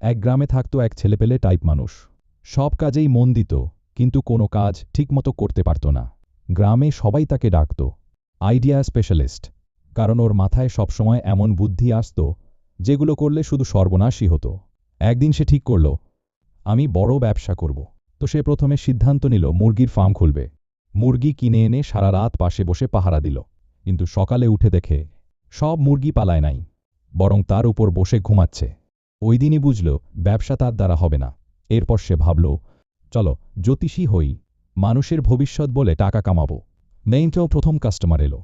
এক গ্রামে থাকত এক ছেলেপেলে টাইপ মানুষ। সব কাজেই মন দিত, কিন্তু কোনো কাজ ঠিকমতো করতে পারত না। গ্রামে সবাই তাকে ডাকত আইডিয়া স্পেশালিস্ট, কারণ ওর মাথায় সবসময় এমন বুদ্ধি আসত যেগুলো করলে শুধু সর্বনাশই হতো। একদিন সে ঠিক করল, আমি বড় ব্যবসা করব। তো সে প্রথমে সিদ্ধান্ত নিল মুরগির ফার্ম খুলবে। মুরগি কিনে এনে সারা রাত পাশে বসে পাহারা দিল, কিন্তু সকালে উঠে দেখে সব মুরগি পালায় নাই, বরং তার উপর বসে ঘুমাচ্ছে। ওই দিনই বুঝল ব্যবসা তার দ্বারা হবে না। এরপর সে ভাবল, চলো জ্যোতিষী হই, মানুষের ভবিষ্যৎ বলে টাকা কামাবো। মেইনটাও প্রথম কাস্টমার এলো।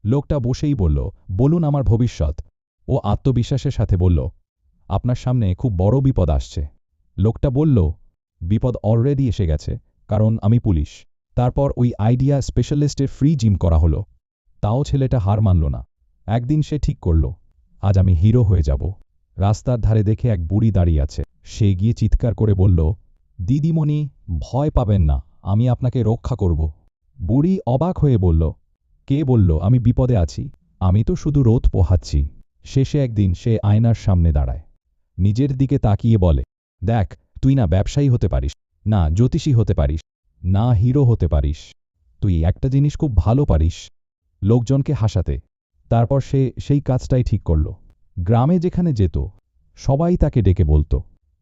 লোকটা বসেই বলল, বলুন আমার ভবিষ্যৎ। ও আত্মবিশ্বাসের সাথে বলল, আপনার সামনে খুব বড় বিপদ আসছে। লোকটা বলল, বিপদ অলরেডি এসে গেছে, কারণ আমি পুলিশ। তারপর ওই আইডিয়া স্পেশালিস্টের ফ্রি জিম করা হলো। তাও ছেলেটা হার মানল না। একদিন সে ঠিক করল, আজ আমি হিরো হয়ে যাব। রাস্তার ধারে দেখে এক বুড়ি দাঁড়িয়ে আছে। সে গিয়ে চিৎকার করে বলল, দিদিমণি, ভয় পাবেন না, আমি আপনাকে রক্ষা করব। বুড়ি অবাক হয়ে বলল, কে বলল আমি বিপদে আছি? আমি তো শুধু রোদ পোহাচ্ছি। শেষে একদিন সে আয়নার সামনে দাঁড়ায়, নিজের দিকে তাকিয়ে বলে, দেখ, তুই না ব্যবসায়ী হতে পারিস, না জ্যোতিষী হতে পারিস, না হিরো হতে পারিস, তুই একটা জিনিস খুব ভালো পারিস, লোকজনকে হাসাতে। তারপর সে সেই কাজটাই ঠিক করল। গ্রামে যেখানে যেত সবাই তাকে ডেকে বলত,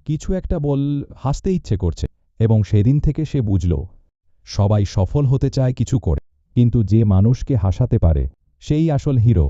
কিছু একটা বল, হাসতে ইচ্ছে করছে। এবং সেদিন থেকে সে বুঝল, সবাই সফল হতে চায় কিছু করে, কিন্তু যে মানুষকে হাসাতে পারে সেই আসল হিরো।